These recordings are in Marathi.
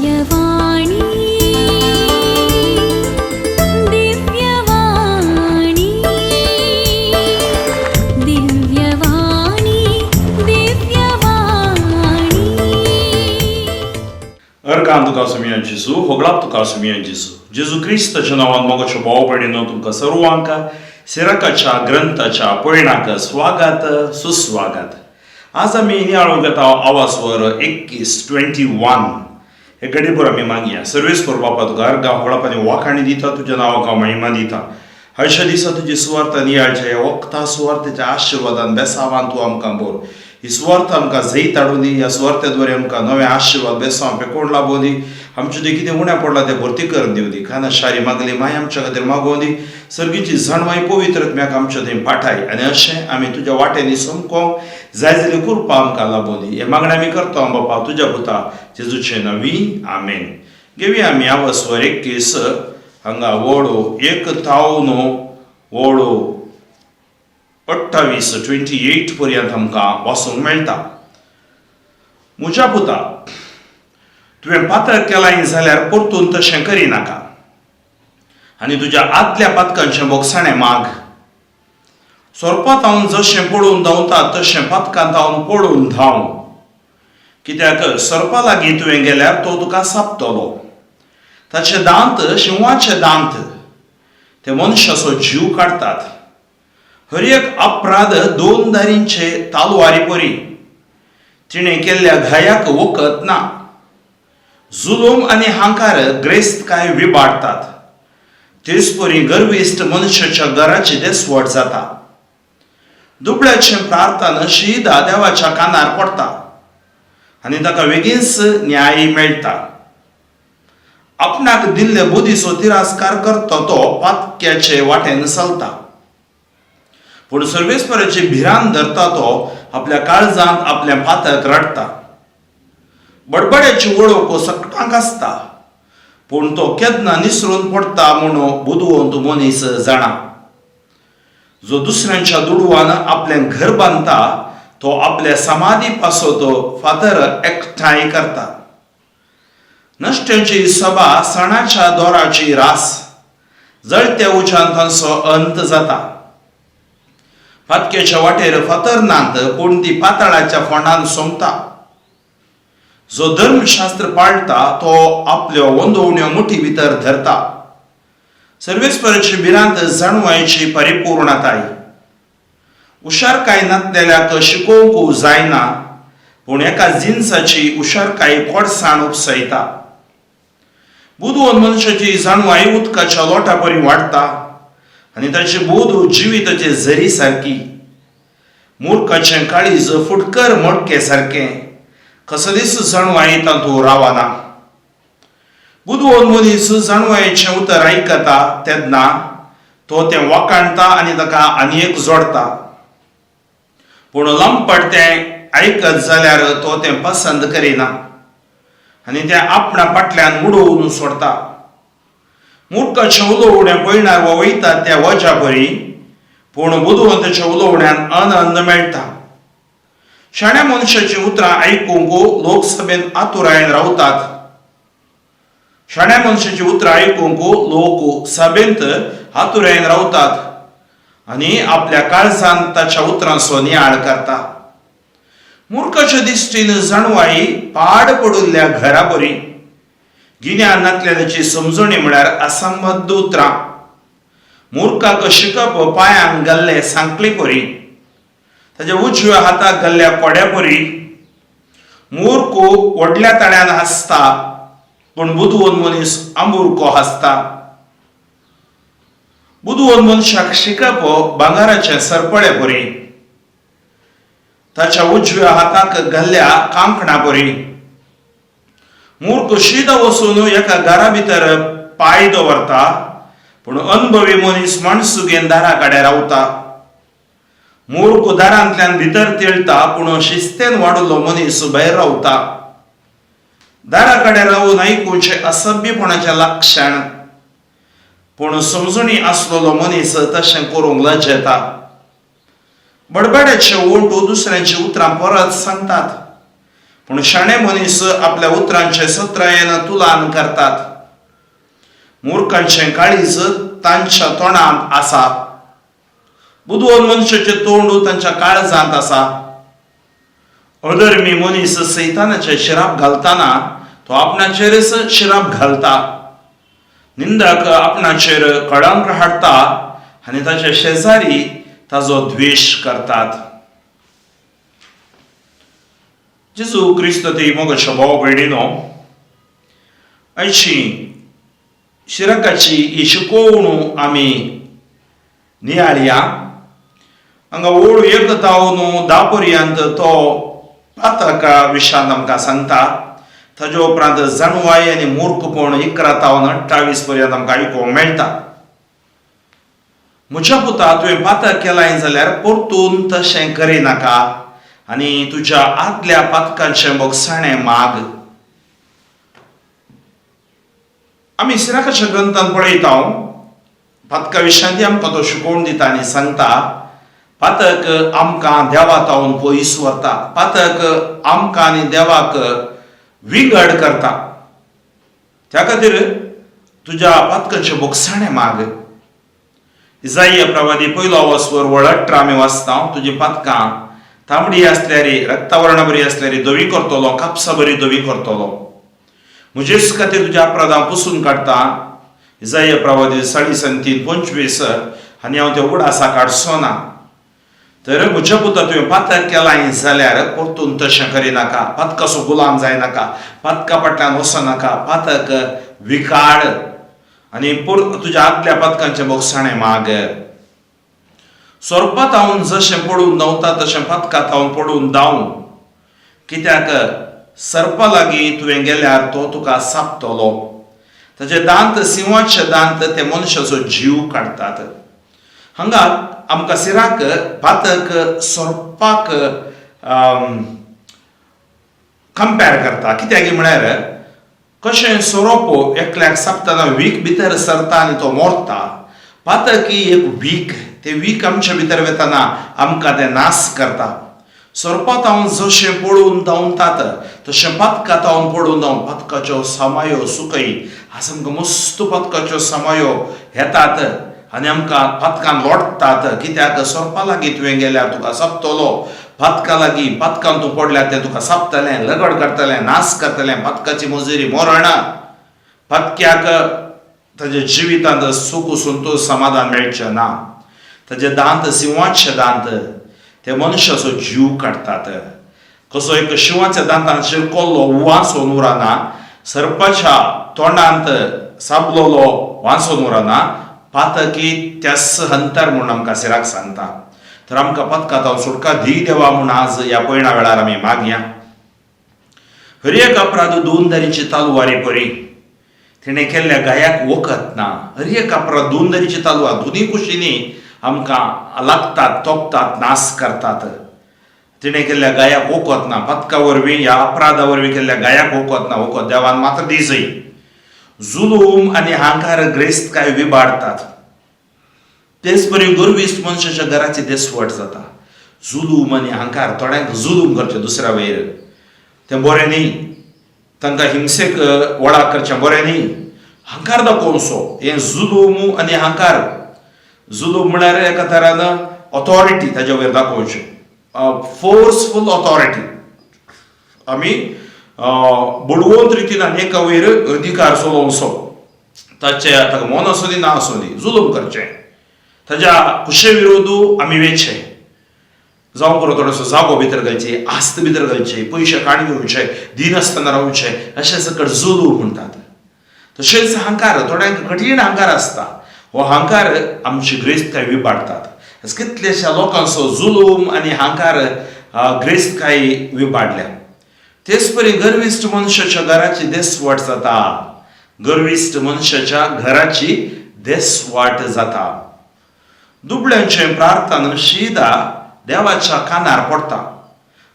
Divyavani Divyavani Divyavani Divyavani Argan tuka sumian Jesu, hoglap tuka sumian Jesu. Jesu Krista च्या नावान मोगाच्या भाव भयणींनो तुमकां सर्वांका सिरकाच्या ग्रंथाच्या पळयणाक स्वागत सुस्वागत. आज आमी नियाळो घेता आवाजवर 21 हे घडीभर आमी मागया. सर्वेस्पर बापा तुका अर्गा होळापानी वाखाणी दिता, तुज्या नांवाक महिमा दिता. हरशा दिसा तुजी सुवार्थ नियाळच्या ह्या वखता सुवार्थेच्या आशिर्वादान बेसावान तूं आमकां बोर. ही सुवार्थ आमकां जैत हाडून दी. ह्या सुवार्थेद्वारे आमकां नवे आशिर्वाद बेसांव पेकोवन लाभोवन दी. आमचें जें कितें उणें पडलां तें भरती करून दिवं दी. खाना शारी मागली माय आमच्या खातीर मागोवन दी. सर्गीची जाणवाय पवित्रत्म्याक आमच्या थंय पाठाय आनी अशें आमी तुज्या वाटेनी समकोंक जाय जाली कृपा आमकां लाभोवन दी. हे मागणें आमी करता बापा तुज्या पुता जेजूचे नवी आमेन. घेवया आमी आवाजवर 21 हांगा वळो 28 पर्यंत आमकां वाचूंक मेळटा. म्हज्या पुता, तुवें पातळ केलां जाल्यार परतून तशें करिनाका आनी तुज्या आदल्या पातकांचें बोगसाणें माग. सोरपांत हांव जशें पळोवन धांवता तशें पातकांत हांव पळोवन धांव. कित्याक सर्पा लागीं तुवें गेल्यार तो तुका सापतलो. ताचे दांत शिवाचे दांत, ते मनशाचो जीव काडटात. हर एक अपराध 2 दारींचे तालवारी परी. तिणें केल्ल्या घायाक वखद ना. जुलूम आनी हांकार ग्रेस्तकाय विबाडटात. तेच परी गर्विश्ट मनशाच्या घराची देसवट जाता. दुबळ्याचें प्रार्थना शीदा देवाच्या कानार पडटा आनी ताका बेगीनच न्याय मेळटा. आपणाक दिल्ले बुदीचो तिरस्कार करता तो पातक्याचे वाटेन चलता. पूण सर्वेस्पराची भिरांत धरता तो आपल्या काळजांत आपल्या पातक रडटा. बडबड्याची वळख सकटांक आसता, पूण तो केन्ना निसरून पडटा म्हणून बुदवंत मनीस जाणा. जो दुसऱ्यांच्या दुडवान आपलें घर बांदता तो आपल्या समाधी पासो फातर एकठांय करता. नश्ट्यांची सभा सणाच्या दोराची रास. जळत्या उज्यान तांचो अंत जाता. फातक्याच्या वाटेर फातर नात, पूण ती पाताळाच्या फोंडान सोमता. जो धर्मशास्त्र पाळटा तो आपल्यो वंदवण्यो मुठी भितर धरता. सर्वेस्पराची भिरांत जाणवायची परिपूर्णताय. हुशारकाय नासलेल्याक शिकोवंक जायना, पूण एका जिन्साची हुशारकाय कोडसाण उपसयता. बुदवंत मनशाची जाणवाय उदकाच्या लोटा परी वाडटा आनी ताची बोध जिविताचे झरी सारकी. मुर्खाचें काळीज फुटकर मडके सारकें. कसलीच जाणवाय तातूंत रावना. बुदवंत मनीस जाणवायेचें उतर आयकता तेन्ना तो तें वाखाणटा आनी ताका आनी एक जोडटा. पूण लंपट तें आयकत जाल्यार तो तें पसंत करिना आनी तें आपणा फाटल्यान उडोवन सोडटा. मुर्खाचें उलोवणें पळयणार वयता त्या वजा परी, पूण बुदवंताच्या उलोवण्यान आनंद मेळटा. शाण्या मनशाची उतरां आयकूंक लोकसभेन आतुरायेन रावतात. शाण्या मनशाची उतरां आयकूंक लोक सभेंत आतुरायेन रावतात आनी आपल्या काळजांत ताच्या उतरांचो नियाळ करता. मुर्खाच्या दिश्टीन जाणवाई पाड पडुल्ल्या घरा परी. गिन्यान नासलेल्याची समजणी म्हळ्यार असंबद्ध उतरां. मुर्खाक शिकप पांयांक घाल्ले सांकळे परी. ताच्या उजव्या हाताक घाल्ल्या कोड्या परी. मुर्ख व्हडल्या तळ्यान हांसता, पूण बुदवंत मनीस आंबुरको हांसता. बुदवंत मनशाक शिकप भांगाराचे सरपळे परी. ताच्या उजव्या हाताक घाल्ल्या कांकणा परी. मूर्ख शीदा वचून एका घरा भितर पाय दवरता, पूण अनुभवी मनीस माणसुगेन दारा कडेन रावता. मूर्ख दारांतल्यान भितर तेळटा, पूण शिस्तेन वाडुल्लो मनीस भायर रावता. दारा कडेन रावून आयकूचे असभ्यपणाचें लक्षण, पूण समजणी आसलेलो मनीस तशें करूंक लजेता. बडबड्याचे ओंठ दुसऱ्यांची उतरां परत सांगतात, पूण शाणे मनीस आपल्या उतरांचे सत्रयेन तुलान करतात. मूर्खांचे काळीज तांच्या तोंडांत आसा. बुदवण मनशाचें तोंड तांच्या काळजांत आसा. अधर्मी मनीस सैतानाचे शिराप घालताना तो आपणाचेरच शिराप घालता. निंदक आपणाचेर कळंक हाडटा आनी ताचे शेजारी ताजो द्वेश करतात. जेजू क्रिस्त ती मोगाच्या भाव भयणीनो, आयची शिराकाची ही शिकोवण आमी नियाळया. हांगा ओळ 1 तावन 10 पर्यंत तो पातका विशयान आमकां सांगता. ताजे उपरांत जाणवाय आनी मूर्खपण 11 तावन 28 पर्यंत आमकां आयकूंक मेळटा. म्हज्या पुता, तुवें पातक केलाय जाल्यार परतून तशें करिनाका आनी तुज्या आदल्या पातकांचें मोगसाणें माग. आमी सिराकाच्या ग्रंथांत पळयता पातका विशयांत आमकां तो शिकोवन दिता आनी सांगता. पातक आमकां देवा तावन पयस व्हरता. पातक आमकां आनी देवाक विंगड करता. त्या खातीर तुज्या पातकांचें मोगसाणें माग. इसाइया प्रवादी 1 वचवर वळ 18 आमी वाचता. तुजी पातकां तांबडी आसल्यार रक्तवर्ण बरी आसल्यार धवी करतलो, कापसां बरी धवी करतलो. म्हजेच खातीर तुज्या अपराधां पुसून काडटा. इसाइया प्रवादी 3:25 आनी हांव त्या उगडासा काडचो ना. तर म्हज्या पुता, तुवें पातक केलाय जाल्यार परतून तशें करिनाका. पातकाचो गुलाम जायनाका. पातका फाटल्यान वचनाका. पातक विकाड आनी तुज्या आदल्या पातकांचें मोगसाणें माग. सोरपात हांव जशें पडून धांवता तशें पातकांत हांव पडून धांव. कित्याक सर्पा लागीं तुवें गेल्यार तो तुका सापतलो. ताचे दांत सिंहाचे दांत ते मनशाचो जीव काडटात. हांगा आमकां सिराक पातक सोरपाक कंपेर करता. कित्याक म्हळ्यार कशें सोरोप एकल्याक सापतना वीक भितर सरता आनी तो मोरता. पातक ही एक वीक. ते वीक आमच्या भितर वेतना आमकां ते नास करता. सोरपात हांव जशें पडून धांवतात तशें पातकांत हांव पडून धांव. पातकाच्यो समायो सुकय. आज आमकां मस्त पातकाच्यो समायो येतात आनी आमकां पातकान लोटतात. कित्याक सोरपा लागीं तुवें गेल्यार तुका सापतलो. पातका लागीं पातकान तूं पडल्यार तें तुका सापतलें, लगड करतलें, नास करतलें. पातकाची मजुरी मरण. पातक्याक ताच्या जिवितांत सूख संतोश समाधान मेळचें ना. ताचे दांत सिंहाचे दांत ते मनशाचो जीव काडटात. कसो एक शिवाच्या दांतांचेर कोल्लो वांसोन उरना. सर्पाच्या तोंडांत साबलोलो वांसोन उरना. पातकी त्यास हंतर म्हणून आमकां सिराक सांगता. तर आमकां पातकांत हांव सुटका दी देवा म्हूण आज ह्या पयणा वेळार आमी मागया. हर एक अपराध 2 दारीची तालवारी परी. तिणें केल्ल्या गायाक वखद ना. हर एक अपराध 2 दारीची तालवार दोनी कुशींनी आमकां लागतात, तोपतात, नास करतात. तिणें केल्ल्या गायाक वखद ना. पातका वरवीं ह्या अपराधा वरवीं केल्ल्या गायाक वखद ना. वखद देवान मात्र दिसय. जुलूम आनी हांकार ग्रेस्त विबाडतात. तेच परी गर्विश्ट मनशाच्या घराची देसवट जाता. जुलूम आनी हांकार. थोड्यांक जुलूम करचें दुसऱ्या वयर तें बरें न्ही. तांकां हिंसेक वळा करचें बरें न्ही. हांकार दाखोवचो हें जुलूम आनी हांकार. जुलूम म्हळ्यार एका तरान ऑथॉरिटी ताजे वयर दाखोवची. Forceful authority. आमी बडवंत रितीन आनी वयर अधिकार चलोवचो. ताका मन आसूं दी ना आसूं दी जुलूम करचें. ताज्या कुशे विरोधू आमी वेचचे. जावं करून थोडोसो जागो भितर घालची, आस्त भितर घालची, पयशे काण घेवचे, दिन आसतना रावचे, अशें सकट जुलूम म्हणटात. तशेंच हांकार. थोड्यांक कठीण हांकार आसता. हो हांकार आमची ग्रेस्तकाय विबाडतात. कितलेशा लोकांचो जुलूम आनी हांकार ग्रेस्तकाय विबाडल्या. तेच परी गर्विश्ट मनशाच्या घराची देसवाट जाता. गर्विश्ट मनशाच्या घराची देसवाट जाता. दुबळ्यांचें प्रार्थना शीदा देवाच्या कानार पडटा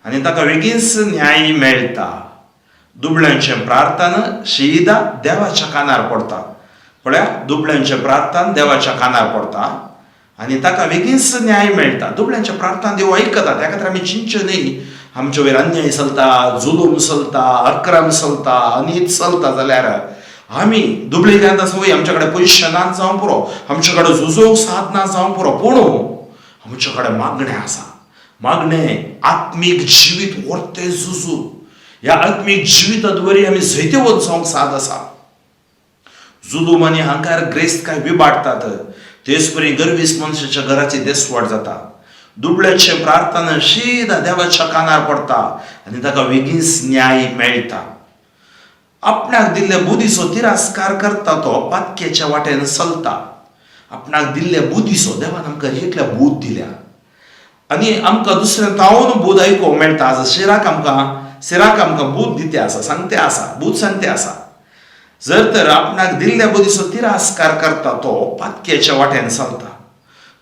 आनी ताका बेगीनच न्याय मेळटा. दुबळ्यांचें प्रार्थना शीदा देवाच्या कानार पडटा. पळया, दुबळ्यांचें प्रार्थना देवाच्या कानार पडटा आनी ताका बेगीनच न्याय मेळटा. दुबळ्यांचें प्रार्थना देव आयकता. त्या खातीर आमी चिंतचें न्ही आमचे वयर अन्याय चलता, जुलूम चलता, अक्रम चलता, अनीत चलता जाल्यार आमी दुबळे घेता सवय आमचे कडेन पयशे ना जावं पुरो, आमचे कडेन झुजोवंक साथ ना जावं पुरो, पूण आमचे कडेन मागणें आसा. मागणें आत्मीक जिवीत व्हरतें झुजू. ह्या आत्मीक जिवितांत वरी आमी जैते वचोंक साथ आसा. जुलूम आनी अहंकार ग्रेस्तकाय विबाडटात. तेच परी गर्वीस मनशाच्या घराची देसवड जाता. दुबळ्याचे प्रार्थना सीदा देवाच्या कानार पडटा आनी ताका बेगीनच न्याय मेळटा. आपणाक दिल्ल्या बुद्धीचो तिरस्कार करता तो पातकेच्या वाटेन चलता. आपणाक दिल्ल्या बुद्धीचो देवान आमकां इतल्या बूध दिल्या आनी आमकां दुसऱ्या तावून बूध आयकोंक मेळटा. आज शिराक आमकां बूध दिते आसा, सांगते आसा, बूध सांगते आसा. जर तर आपणाक दिल्ल्या बुद्धीचो तिरस्कार करता तो पातकेच्या वाटेन चलता,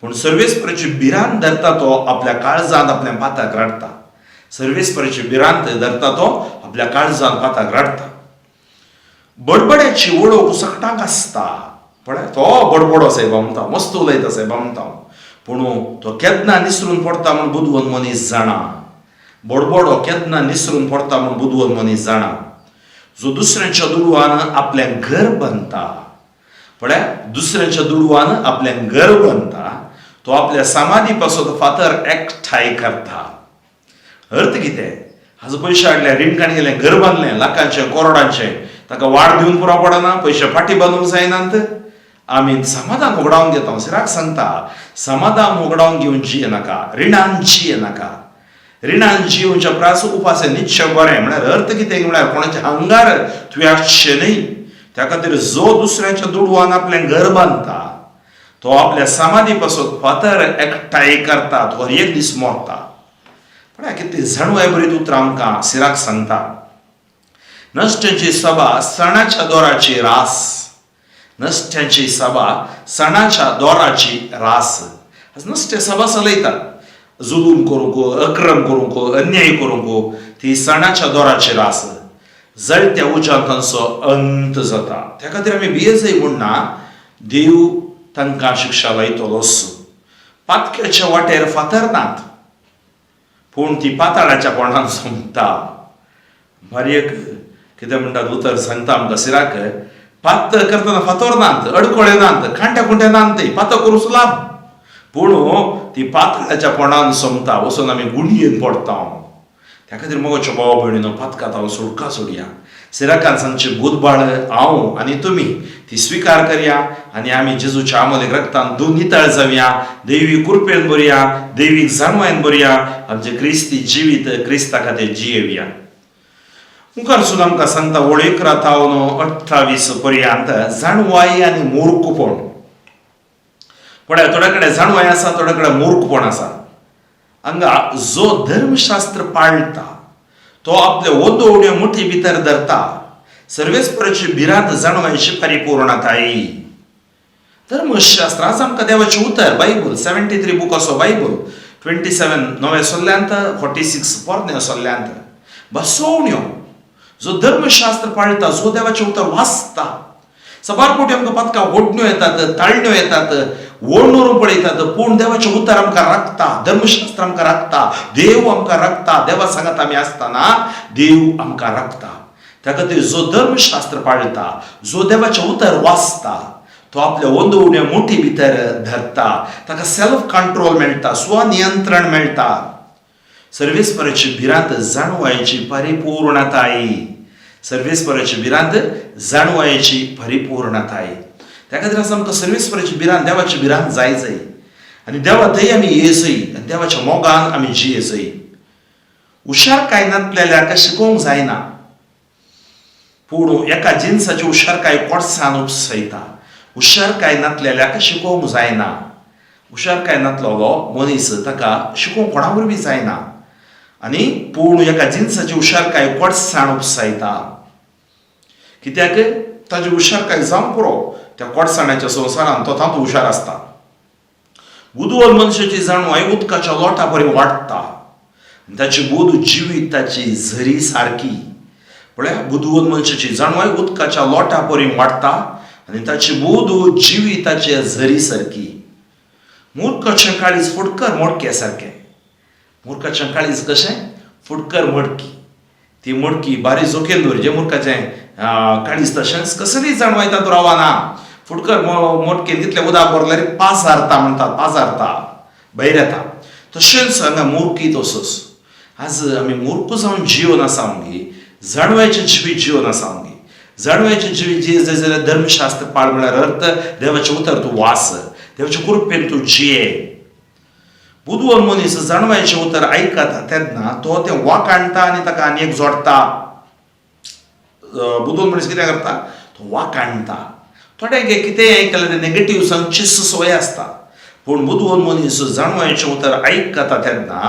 पूण सर्वेस्पराची भिरांत धरता तो आपल्या काळजांत आपल्या पाताक रडटा. सर्वेस्पराची भिरांत धरता तो आपल्या काळजांत पाताक रडटा. बडबड्याची वळख उसकटांक आसता. पळय तो बडबडो साहेब म्हणटा, मस्त उलयता साहेब म्हणटा, पूण तो केन्ना निसरून पडटा म्हूण बुदवंत मनीस जाणा. बडबडो केन्ना निसरून पडटा म्हूण बुदवंत मनीस जाणा. जो दुसऱ्यांच्या दुडवान आपल्याक घर बांदता, पळय दुसऱ्यांच्या दुडवान आपल्याक घर बांदता, तो आपल्या समाधी पासून फातर एकठांय करता. अर्थ कितें? हाजो पयशे हाडले, रीण काणी गेलें, घर बांदलें लाखांचें करोडांचें, ताका वाड दिवन पुरो पडना, पयशे फाटी बांदूंक जायनात. आमी समाधान उगडावन घेता. सिराक सांगता, समाधान उगडावन घेवन जिये नाका, रिणान जिये नाका. रिणान जिवच्या प्रास उपासे निश्चय बरें. म्हळ्यार अर्थ कितें म्हळ्यार कोणाचे आंगार तुवें आसचें न्ही. त्या खातीर जो दुसऱ्याच्या दुडवान आपलें घर बांदता तो आपल्या समाधी पासून फातर एकठांय करता, तो एक दीस मरता. पण कितें जाणवाय बरीत उतरां आमकां सिराक सांगता. नश्ट्यांची सभा सणाच्या दोराची रास. नश्ट्यांची सभा सणाच्या दोराची रास. नश्टे सभा चलयतात, जुलूम करूंक, अक्रम करूंक, अन्याय करूंक, ती सणाच्या दोराची रास. जळत्या उज्यान तांचो अंत जाता. त्या खातीर आमी भियेजय म्हणना, देव तांकां शिक्षा लायतलोच. पातकेच्या वाटेर फातर नात, पूण ती पाताळाच्या कोणान सोंपता. बारीक कितें म्हणटात उतर सांगता आमकां सिराक, पात करतना फातर नात, अडखळे नात, खांट्या खुंट्या नात, ती पात करूंच लाभ, पूण ती पाताळाच्या कोणान सोंपता. वचून आमी गुणयेन पडटा. त्या खातीर मोगाच्यो भाव भयणीनो, पातकांत हांव सोडका सोडया. सिराकान सांगचे बुधबाळ हांव आनी तुमी ती स्विकार करया आनी आमी जेजूच्या अमोलीक रक्तान नितळ जावया. दैवी कृपेन बरया, दैवीक जाणवायेन बरया. आमचें क्रिस्ती जिवीत क्रिस्ता खातीर जियेवया. मुखार सुद्दां आमकां सांगता वळी 11:28 पर्यंत जाणवाई आनी मूर्खपण. पळय थोड्या कडेन जाणवाय आसा, थोड्या कडेन मूर्खपण आसा. हांगा जो धर्मशास्त्र पाळटा तो आपले ओद्यो उड्यो मुठी भितर धरता. सर्वेस्पराची भिरांत जाणवायची परिपूर्णताय. धर्मशास्त्र आज आमकां देवाचें उतर बायबल 73 बुक असो बायबल 27 नवे सोल्ल्यांत 46 पोरण्या सोल्ल्यांत बसोवण्यो. जो धर्मशास्त्र पाळटा, जो देवाचें उतर वाचता. सबारपोटी आमकां पातकां ओडण्यो येतात, ताळण्यो येतात, ओडणूर पळयतात, पूण देवाचें उतर आमकां राखता, धर्मशास्त्र आमकां राखता, देव आमकां राखता. देवा सांगात आमी आसतना देव आमकां राखता. त्या खातीर जो धर्मशास्त्र पाळटा, जो देवाचें उतर वाचता, तो आपल्या ओंदो उण्यो मुठी भितर धरता. ताका सेल्फ कंट्रोल मेळटा, स्वनियंत्रण मेळटा. सर्वेस्पराची भिरांत जाणवायची परिपूर्णताय. सर्वेस्पराची भिरांत जाणवायची परिपूर्णताय. त्या खातीर आसा आमकां सर्वेस्पराची भिरांत, देवाची भिरांत जायजय आनी देवा थंय आमी येयजय आनी देवाच्या मोगान आमी जियेजय. हुशारकाय नासलेल्यार काय शिकोवंक जायना, पूण एका जिन्साची हुशारकाय कोर्सान उपसयता. हुशारकाय नासलेल्यार काय शिकोवंक जायना. हुशारकाय नासलेलो मनीस ताका शिकोवंक कोणा वरवीं जायना. आनी पूण एका जिन्साची हुशारकाय कोर्सान उपसयता. कित्याक ताची हुशारकाय जावं पुरो त्या कोडसाण्याच्या संवसारान तो तातूंत हुशार आसता. बुदवल मनशाची जाणवाय उदकाच्या लोटा परी वाडटा. ताची बूद जिविताची झरी सारकी. पळय बुदवल मनशाची जाणवाय उदकाच्या लोटा परी वाडटा आनी ताची बूद जिविताचे झरी सारकी. मूर्खाचें काळीज फुटकर मोडके सारकें. मूर्खाचें काळीज कशें फुटकर मडकी ती मडकी बारी जोकेन दवरचे मुर्खाचें काळीज तशेंच कसलीय जाणवायता तूं रावना फुटकर मडकेन तितलें उदक भरल्यार पाजारता म्हणटात पाजारता भायर येता तशेंच हांगा मुर्की तसोच आज आमी मुर्ख जावन जिवन आसा आमगे जाणवायचे जिवीत जिवन आसा आमगे जाणवायचे जिवीत जियेत जाल्यार धर्मशास्त्र पाळ म्हळ्यार अर्थ देवाचें उतर तूं वाच देवाचे कृपेन तूं जिये बुदवण मनीस जाणवायचें उतर आयकता तेन्ना तो तें वाक हाडटा आनी ताका आनी एक जोडटा बुदवण मनीस कितें करता तो वाक हाडटा थोड्यांक कितेंय आयकलें तें नेगेटीव संचिस्त संवय आसता पूण बुदवण मनीस जाणवायचें उतर आयकता तेन्ना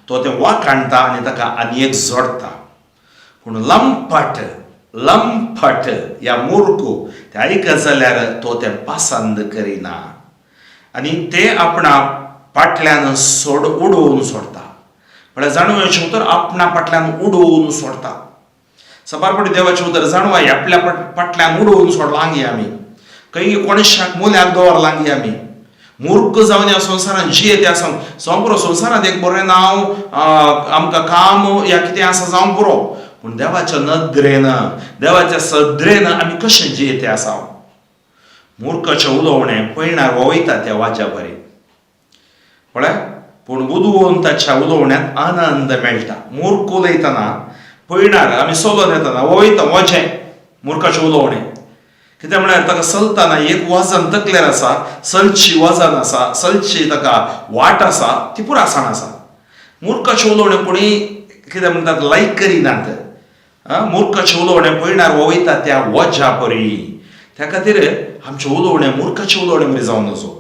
तो तें वाक हाडटा आनी ताका आनी एक जोडटा पूण लंपट ह्या मूर्ख तें आयकत जाल्यार तो तें पासंद करिना आनी तें आपणा फाटल्यान उडोवन सोडटा म्हळ्यार जाणवायचें उतर आपणा फाटल्यान उडोवन सोडता सबारपटी देवाचें उतर जाणवाय आपल्या फाटल्यान उडोवन सोडलां गे आमी खंय कोणशाक मोल्याक दवरलां गे आमी मूर्ख जावन ह्या संवसारांत जियेत ह्या संपुरो संवसारांत एक बरें नांव आमकां काम या कितें आसा जावं पुरो पूण देवाच्या नदरेन देवाच्या सदरेन आमी कशें जियेत आसा मूर्खाचें उलोवणें पळयणार वयता त्या वाच्या बरें पळय पूण बुदवंताच्या उलोवण्यांत आनंद मेळटा मूर्ख उलयतना पळयणार आमी चलोन येतना वयता वजें मूर्खाचें उलोवणें कितें म्हळ्यार ताका चलतना एक वजन तकलेर आसा चलची वजन आसा चलची ताका वाट आसा ती पुरासाण आसा मूर्खाचें उलोवणें कोणी कितें म्हणटात लायक करिनात मूर्खाचें उलोवणें पळयणार वयता त्या वजा परी त्या खातीर आमचें उलोवणें मूर्खाचें उलोवणें बरें जावन नजो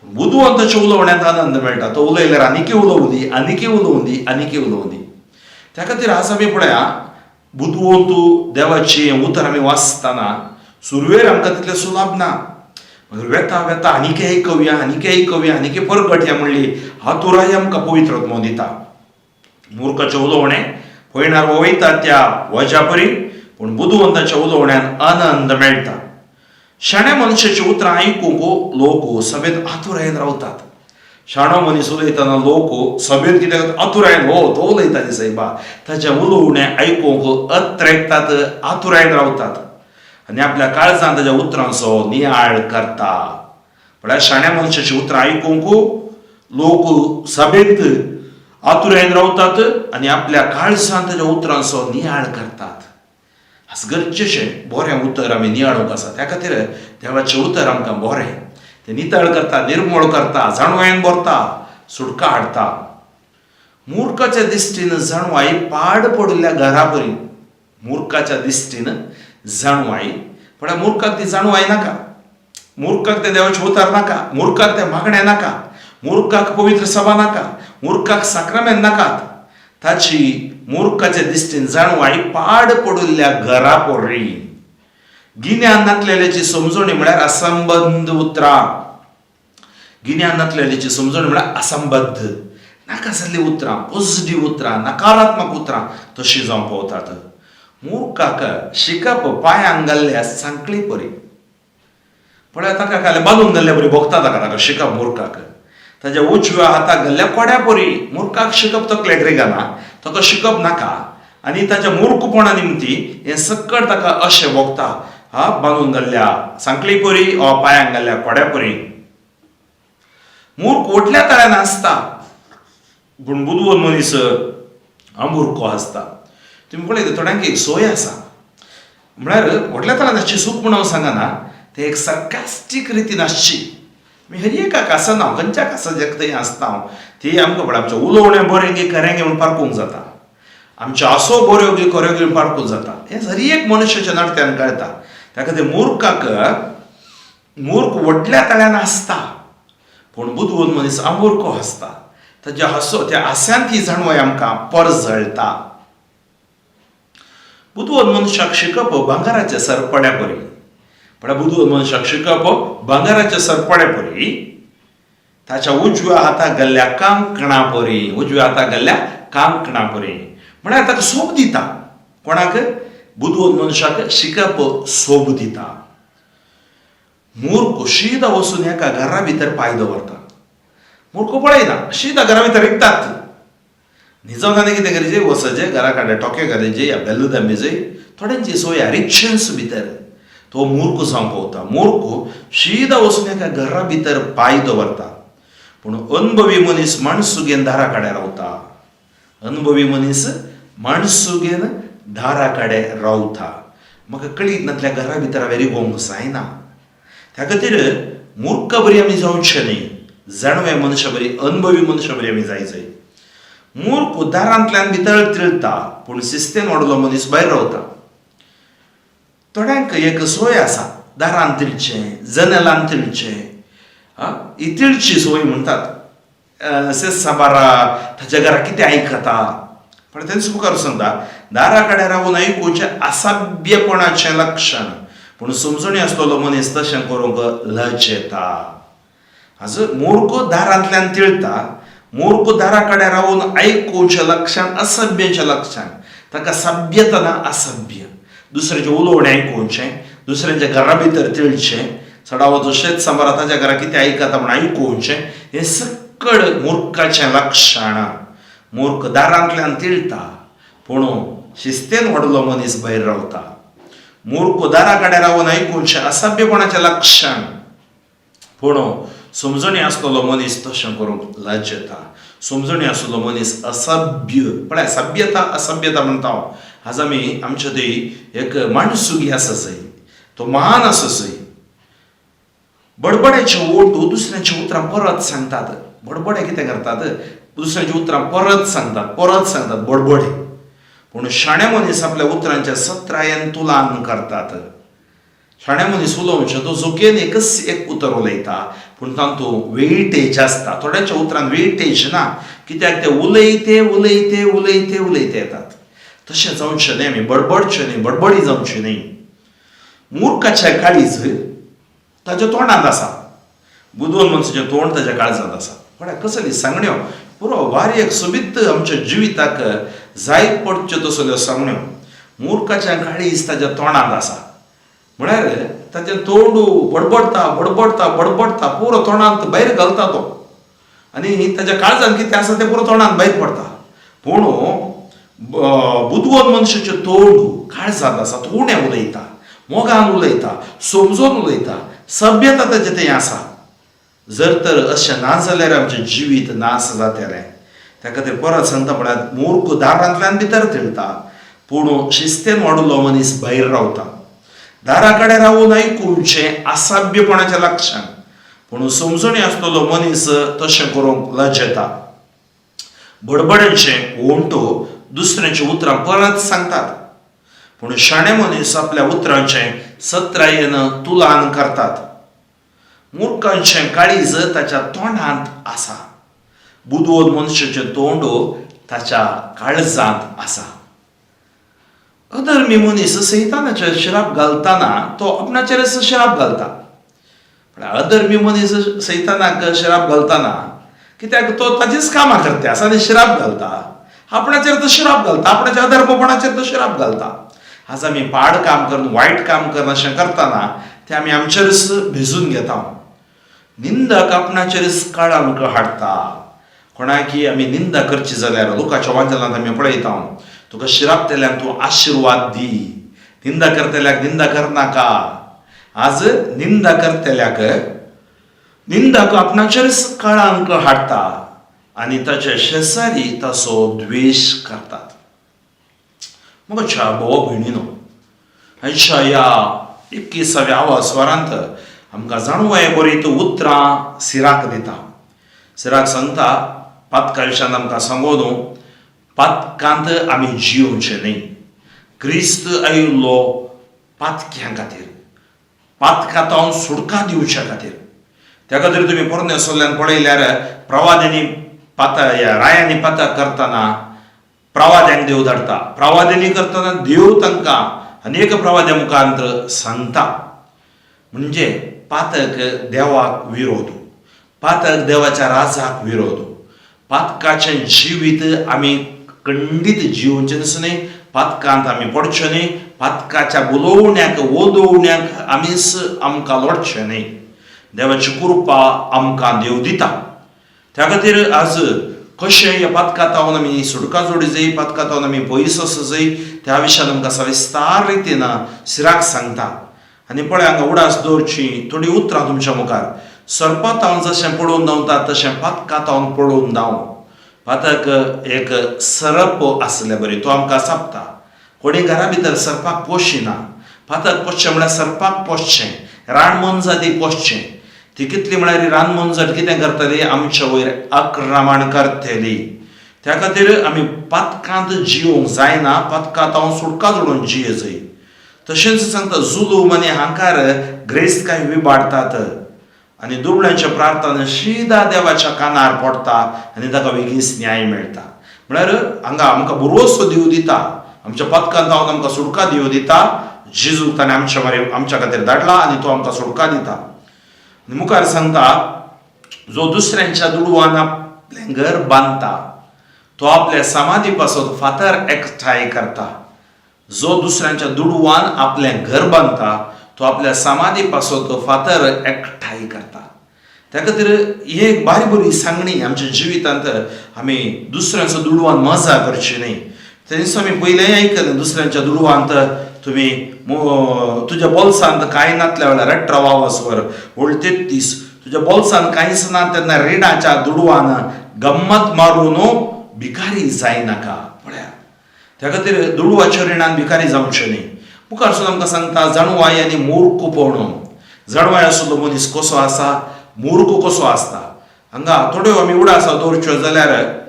बुदवंताच्या उलोवण्यांत आनंद मेळटा तो उलयल्यार आनीकय उलोवं दी आनीकय उलोवं दी आनीकय उलोवं दी त्या खातीर आज आमी पळया बुदवंतू देवाचें उतर आमी वाचतना सुरवेर आमकां तितलें सुलभ ना वेता वेता आनीकय आयकवया आनीकय आयकवया आनीकय परगटया म्हणली हातुराय आमकां पवित्रत्व दिता मूर्खाचें उलोवणें पळयणार वयता त्या वजा परी पूण बुदवंताच्या उलोवण्यांत आनंद मेळटा शाण्या मनशाचीं उतरां आयकूंक लोक सभेंत आतुरायेन रावतात शाणो मनीस उलयतना लोक सभेंत कितें करता आतुरायेन हो तो उलयता न्ही सायबा ताचें उलोवणें आयकूंक अत्रेकतात आतुरायेन रावतात आनी आपल्या काळजांत ताच्या उतरांचो नियाळ करता म्हळ्यार शाण्या मनशाचीं उतरां आयकूंक लोक सभेंत आतुरायेन रावतात आनी आपल्या काळजांत ताच्या उतरांचो नियाळ करतात आज गरजेचें बरें उतर आमी नियाळूंक आसा त्या खातीर देवाचें उतर आमकां बरें तें नितळ करता निर्मळ करता जाणवायेन भरता सुटका हाडटा मूर्खाच्या दिश्टीन जाणवाय पाड पडिल्ल्या घरा परी मूर्खाच्या दिश्टीन जाणवाय पण मूर्खाक ती जाणवाय नाका मूर्खाक तें देवाचें उतर नाका मूर्खाक तें मागणें नाका मूर्खाक पवित्र सभा नाका मूर्खाक साक्रामेंत नाकात ताची मूर्खाच्या दिश्टीन जाणवाय पाड पडिल्ल्या घरा परी गिन्यान नासलेल्याची समजणी म्हळ्यार असंबद्ध उतरां गिन्यान नासलेल्याची समजणी म्हळ्यार असंबद्ध नाका जाल्ली उतरां पॉझिटिव्ह उतरां नकारात्मक उतरां तशीं जावं पावतात मूर्खाक शिकप पांयांक घाल्ल्या सांकळी परी पळय ताका काय बांदून घाल्ल्या परी भोगता ताका शिकप मूर्खाक ताच्या उजव्या हाताक घाल्ल्या कोड्या परी मूर्खाक शिकप तकलेक रिगाना ताका शिकप नाका आनी ताच्या मूर्खपणा निमती हें सक्कड ताका अशें भोगता बांदून घाल्ल्या सांकळी परी वा पांयांक घाल्ल्या कोड्या परी मूर्ख व्हडल्या तळ्यान आसता पूण बुदवण मनीस अमुर्ख आसता तुमी पळयता थोड्यांक एक सोय आसा म्हळ्यार व्हडल्या तळ्यान आसची सूख म्हणून सांगना तें एक सरकास्टीक रितीन आसची हर एकाक आसना खंयच्याक आसा जेका थंय आसता हांव ती आमकां पळय आमचें उलोवणें बरें गे खरें गे म्हूण पारखूंक जाता आमच्यो आसो बऱ्यो गे खऱ्यो गे पारखूंक जाता हें हर एक मनशाच्या नडत्यान कळटा त्या खातीर मूर्खाक मूर्ख व्हडल्या तळ्यान आसता पूण बुदवण मनीस अमुर्ख आसता ताच्या त्या आस्यान ती जाणवाय आमकां परजळटा बुदवण मनशाक शिकप भांगाराच्या सरपड्या परी पण बुदवण मनशाक शिकप भांगाराच्या सरपड्या परी ताच्या उजव्या हाताक घाल्ल्या कांकणा परी उजव्या हाताक घाल्ल्या कांकणा परी म्हळ्यार ताका सोब दिता कोणाक बुदवण मनशाक शिकप सोब दिता मूर्ख शीद वचून एका घरा भितर पांय दवरता मूर्ख पळयना शीद घरा भितर एकतात न्हिजोगाने कितें करीचे वचचे घरा काडे टोके घालीचे या बेल्ल दांबेचे थोड्यांची सोय रिक्षन्स भितर तो मूर्ख जावंक पावता. मूर्ख सीदा वचून एका घरा भितर पांय दवरता. पूण अनुभवी मनीस माणसुगेन दारा काड्या रावता. अनुभवी मनीस माणसुगेन दारा काडे रावता. म्हाका कळीत नातल्या घरा भितर हांवें रिगोवंक जायना. त्या खातीर मूर्ख बरी आमी जावचे न्ही, जाणवे मनशां बरी, अनुभवी मनशां बरी आमी जायचे. मूर्ख दारांतल्यान भितर तिळता पूण शिस्तेन वाडलो मनीस भायर रावता. थोड्यांक एक सोय आसा दारान तिळचें, जनेलान तिळचें. ही तिळची सोय म्हणटात. साबारा ताच्या घरा कितें आयकता. पण तेंच मुखार सांगता दारा कडेन रावून आयकुचें असाभ्यपणाचें लक्षण. पूण समजणी आसलेलो मनीस तशें करूंक लजेता. मूर्ख दारांतल्यान तिळता. मूर्ख दारा कडेन रावून आयकुचें लक्षण असभ्यचें लक्षण. ताका सभ्यता ना, असभ्य. दुसऱ्याचें उलोवणें आयकुचें, दुसऱ्यांच्या घरा भितर तिळचें, सडावचो शेत सांबार ताच्या घरा कितें आयकता म्हण आयकुचें, हें सकड मूर्खाचें लक्षण. मूर्ख दारांतल्यान तिळता पूण शिस्तेन वाडलो मनीस भायर रावता. मूर्ख दारा कडेन रावून आयकुचें असभ्यपणाचें लक्षण. पूण समजणी आसलेलो मनीस तशें करूंक लजेता. समजणी आसलेलो मनीस असभ्य. पळय सभ्यता असभ्यता म्हणटा हांव. आज आमी आमचे थंय एक माणसुगी आसा जंय, तो महान आसा जंय. बडबड्याचे ओठ दुसऱ्यांची उतरां परत सांगतात. बडबडे कितें करतात, दुसऱ्यांची उतरां परत सांगतात बडबडे. पूण शाणे मनीस आपल्या उतरांच्या सत्रायेन तुलान करतात. शाणे मनीस उलोवचे तो जोकेन एकच एक उतर उलयता पूण तातूंत वेटेज आसता. थोड्यांच्या उतरांत वेटेज ना, कित्याक ते उलयते उलयते उलयते उलयते येतात. तशें जावचें न्ही, आमी बडबडचें न्ही, बडबडी जावची न्ही. मूर्खाचें काळीज ताच्या तोंडांत आसा. बुदवल मनशाचें तोंड ताच्या काळजांत आसा. पण कसली सांगण्यो पुरो वारेक सोबीत आमच्या जिविताक जाय पडच्यो तसल्यो सांगण्यो. मूर्खाचें काळीज ताच्या तोंडांत आसा. म्हळ्यार ताचें तोंड बडबडता बडबडता बडबडता पुरो तोंडांत भायर घालता तो. आनी ताच्या काळजांत कितें आसा तें पुरो तोंडांत भायर पडटा. पूण बुदवल मनशाचें तोंड काळजांत आसा. तो उणें उलयता, मोगान उलयता, समजोन उलयता, सभ्यता ताचें तें आसा. जर तर अशें ना जाल्यार आमचें जिवीत नास जातलें. त्या खातीर परत सांगता म्हळ्यार मूर्ख दारांतल्यान भितर तिळटा पूण शिस्तेन वाडलो मनीस भायर रावता. दारा कडेन रावून आयकुचें असभ्यपणाचें लक्षण. पूण समजणी आसलेलो मनीस तशें करूंक लजेता. बडबड्यांचे ओंठो दुसऱ्यांची उतरां परत सांगतात पूण शाणे मनीस आपल्या उतरांचें सत्रायेन तुलान करतात. मूर्खांचें काळीज ताच्या तोंडांत आसा. बुदवल मनशाचें तोंड ताच्या काळजांत आसा. अधर्मी मनीस सैतानाचे श्राप घालतना तो आपणाचेरच श्राप घालता. पण अधर्मी मनीस सैतानाक श्राप घालतना कित्याक तो ताचीच कामां करता आनी श्राप घालता. आपणाचेर तो श्राप घालता, आपणाच्या अधर्मपणाचेर तो श्राप घालता. आज आमी पाड काम करून वायट काम करून अशें करतना तें आमी आमचेरच भिजून घेता. निंदक आपणाचेरच काळंक हाडटा. कोणाकी आमी निंदा करची जाल्यार लोकांच्या वांजलांत आमी पळयता तुका श्राप दिल्याक तूं आशिर्वाद दी. निंदा करतल्याक निंदा करनाका. आज निंदा करतल्याक निंदक आपणाचेरच काळंक हाडटा आनी ताचे शेजारी ताचो द्वेश करतात. म्हज्या भाव भयणीनो, आयच्या ह्या 21व्या स्वरांत आमकां जाणवाय बरीत उतरां सिराक दिता. सिराक सांगता पातकाळच्यान आमकां सांगून पातकांत आमी जिवचे न्ही. क्रिस्त आयिल्लो पातक्यां खातीर, पातकांतांव सुटका दिवच्या खातीर. त्या खातीर तुमी परमेश्वरान पळयल्यार प्रवादिनी रायांनी पातां करतना प्रवाद्यांक देव धाडटा. प्रवादिनी करतना देव तांकां अनेक प्रवाद्या मुखांतर सांगता. म्हणजे पातक देवाक विरोध, पातक देवाच्या राजाक विरोध. पातकाचें जिवीत आमी खंडीत जिवचें न्ही, पातकांत आमी पडचे न्ही, पातकाच्या बुलोवण्याक वोदोवण्याक आमकां लोडचें न्ही. देवाची कृपा आमकां देव दिता. त्या खातीर आज कशें ह्या पथकांतावन आमी सुटका जोडी जाय पथकांतावन आमी पयस वचूं त्या विशयान आमकां सविस्तार रितीन सिराक सांगता. आनी पळय हांगा उडास दवरची थोडी उतरां तुमच्या मुखार. सर्पतावन जशें पडोवन धांवता तशें पथकांतावन पडोवन धांव. पथक एक सरप आसले बरी तो आमकां सापता. कोणी घरा भितर सरपाक पोशिना. पथक पोसचें म्हळ्यार सरपाक पोसचें, रानमंजादी पोसचें. ती कितली म्हळ्यार रानमंजट कितें करतली आमच्या वयर आक्रमण करतली. त्या खातीर आमी पथकांत जिवंक जायना, पथकांत हांव सुटका जोडून जिये जाय. तशेंच सांगता जुलूम आनी हांकार ग्रेस्तकाय विबाडटात आनी दुबळ्यांच्या प्रार्थना शिदा देवाच्या कानार पडटा आनी ताका बेगीस न्याय मेळटा. म्हळ्यार हांगा आमकां बरोसो दिव दिता, आमच्या पथकांत हांव आमकां सुटका दिव दिता. जेजू ताणें आमच्या खातीर धाडला आनी तो आमकां सुटका दिता. मुखार सांगता जो दुसऱ्यांच्या दुडवान आपलें घर बांदता तो आपल्या समाधी पासून फातर एकठांय करता. जो दुसऱ्यांच्या दुडवान आपलें घर बांदता तो आपल्या समाधी पासून तो फातर एकठांय करता. त्या खातीर ही एक बारी बरी सांगणी आमच्या जिवितांत. आमी दुसऱ्यांचो दुडवान मजा करची न्ही. त्या दिसा आमी पयलेंय आयकलें दुसऱ्यांच्या दुडवांत तुम्ही तुझ्या बोल्सांत कांय नातल्या वेळार 18 वर्सवर 33 तुझ्या बोल्सांत कांयच ना तेन्ना रिणाच्या दुडवान गम्मत मारून भिकारी जायनाका. पळया त्या खातीर दुडवाच्या रिणान भिकारी जावचें न्ही. मुखारसून आमकां सांगता जाणवाय आनी मूर्खपण. जाणवाय आसलो मनीस कसो आसा, मूर्ख कसो आसता. हांगा थोड्यो आमी उडासां दवरच्यो जाल्यार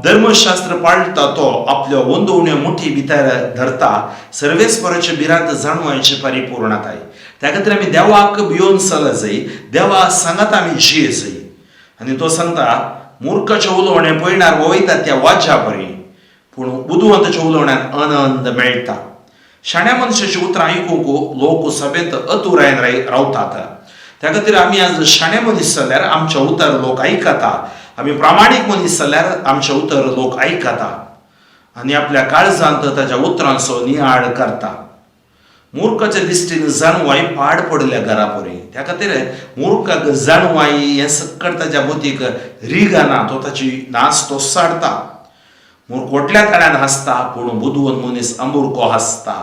धर्मशास्त्र पाळटा तो आपल्यो वंदो उण्यो मुठी भितर धरता. सर्वेस्पराचे भिरांत जाणवायची परिपूर्णताय. त्या खातीर आमी देवाक भियोन चल जाय, देवा सांगात आमी जिये जाय. आनी तो सांगता मुर्खाचे उलोवणें पळयणार वयता त्या वाज्या परी, पूण बुदवंताच्या उलोवण्यान आनंद मेळटा. शाण्या मनशाची उतरां आयकूंक लोक सभेंत अतुरायन रावतात. त्या खातीर आमी आज शाणे मनीस जाल्यार आमचे उतर लोक आयकता. आमी प्रामाणीक मनीस जाल्यार आमचे उतर लोक आयकता आनी आपल्या काळजांत ताच्या उतरांचो नियाळ करता. मुर्खाच्या दिश्टीन जाणवाय पाड पडल्या घरा परी. त्या खातीर मुर्खाक जाणवाय हें सक्कट ताच्या मतीक रिगना, तो ताची नास तो साडटा. मूर्ख व्हडल्या तळ्यान हांसता पूण बुदवंत मनीस अमुर्खो हांसता.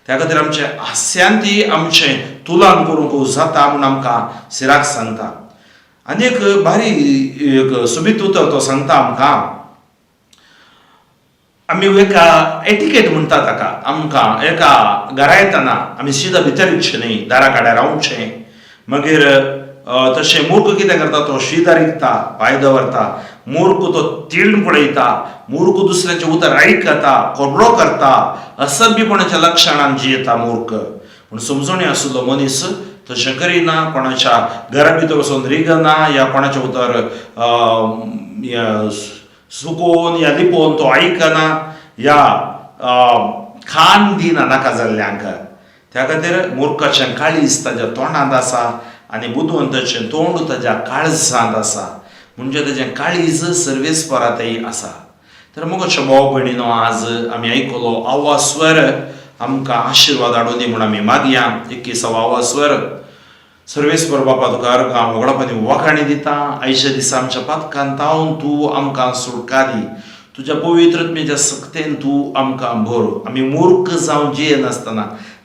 त्या खातीर आमचे हास्यांती आमचें तुलन करूंक जाता म्हूण आमकां सिराक सांगता. आनी एक बारी एक सुबीत उतर तो सांगता आमकां. आमी एका एटिकेट म्हणटा ताका. आमकां एका घरा येतना आमी सिदा भितर येवचें न्ही, दारा काड्यार रावचें. मागीर तशें मूर्ख कितें करता तो शिदा रिकता, पांय दवरता. मूर्ख तो तिळण पळयता, मूर्ख दुसऱ्याचें उतर आयकता, कोबळो करता, असभ्यपणाच्या लक्षणान जियेता मूर्ख. पूण समजणी आसलो मनीस तशें करिना, कोणाच्या घरा भितर वचून रिगना या कोणाचें उतर सुकोवन या लिपोवन तो आयकना या खान दिना नाका जाल्ल्यांक. त्या खातीर मुर्खाचें काळीज ताच्या तोंडांत आसा आनी बुदवंताचें तोंड ताच्या काळजांत आसा. म्हणजे ताचें काळीज सर्वेस्परातय आसा. तर मोगाच्या भाव भयणीनो, आज आमी आयकलो आवाज स्वर आमकां आशिर्वाद हाडूं दी म्हूण आमी मागया. 21वा आवाज स्वर. सर्वेस्पर बापा तुका अर्गां वगडापणी वखाणी दिता. आयच्या दिसा आमच्या पथकांत हांव तूं आमकां सुटका दी. तुज्या पवित्र आत्म्याच्या सक्तेन तूं आमकां भर. आमी मूर्ख जावन जियेनासतना,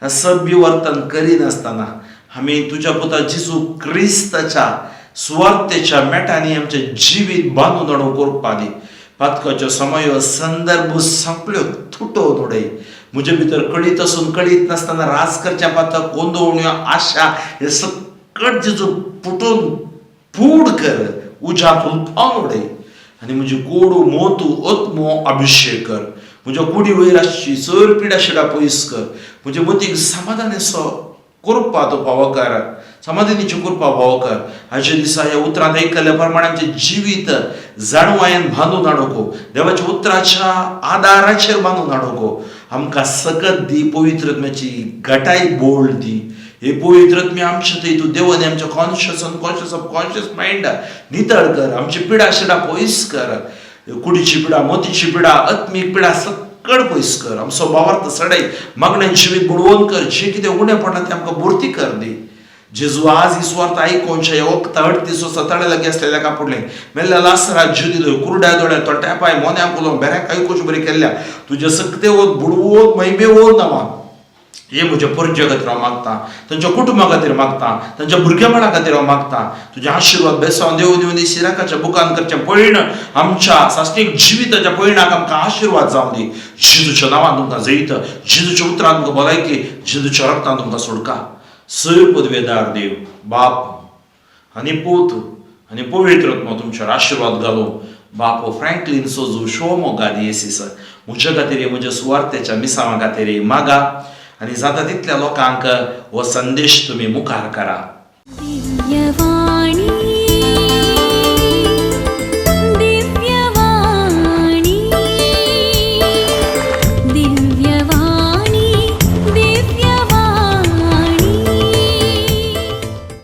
सभ्य वर्तन करिनासतना आमी तुज्या पुता जेजू क्रिस्ताच्या सुवार्थेच्या मेटांनी आमचें जिवीत बांदून हाडूं करपा दी. पथकाच्यो समयो संदर्भ संपल्यो तुटोवन उडय. म्हजे भितर कळीत आसून कळीत नासतना राज करच्या पथक वंदो उण्यो आशा हे सकट जेजू पुटोवन पूड कर, उज्यांत उलपावन उडय. आनी म्हजी कोडू मोतू आत्मो अभिशेक कर. म्हज्या कुडी वयर आसची चड पिडा शिडा पयस कर. म्हजे मतीक समाधानाचो कृपा तो फावो कर, समाधानाची कृपा फावो कर. आयच्या दिसा ह्या उतरांत आयकल्ल्या प्रमाणे आमचें जिवीत जाणवायेन बांदून हाडूंक, देवाच्या उतराच्या आदाराचेर बांदून हाडूंक आमकां सकत दी. पवित्र आत्म्याची घटाय बोळ दी. हे पवित्र आत्मे आमच्या थंय तूं देवन आमच्या कॉन्शियस अनकॉन्शियस सबकॉन्शियस मायंड नितळ कर. आमची पिडा शिडा पयस कर. कुडीची पिडा, मोतीची पिडा, आत्मीक पिडा सकट पयस कर. आमचो भावार्थ सडय, मागण्यांची जिवीत बुडवून कर. जे कितें उणें पडना तें आमकां भरती कर दी. जेजू आज ही स्वार्थ ऐकून शेवक तड दिसो सतळे लगे असलेल्या का पडले मेल्ल्या लास राज्य दिलो कुरड्या दोड्या तोट्या पाय मोन्या पुलो बेऱ्याक ऐकूच बरी केल्ल्या तुझे सक्ते वत बुडवोत मैबे वत नावा हे म्हज्या परजे खातीर हांव मागता तांच्या कुटुंबा खातीर मागता तांच्या भुरगेपणा खातीर हांव मागता तुझे आशिर्वाद बेसावन देव देवन सिराकाच्या बुकान करचें पळण आमच्या सासणीक जिविताच्या पळणाक आमकां आशिर्वाद जावं दी जेजूच्या नांवान तुमकां जैत जेजूच्या उतरान तुमकां भलायकी जेजूच्या रक्तान तुमकां सोडका सर पदवेदार देव बाप आनी पूत आनी पवित्र आत्मा तुमचेर आशिर्वाद घालो बाप फ्रँकलिन सोजू शोमो गादी येसीस म्हज्या खातीर म्हज्या सुवार्थेच्या मिसावा खातीर मागा आनी जाता तितल्या लोकांक हो संदेश तुमी मुखार करा दिव्यवाणी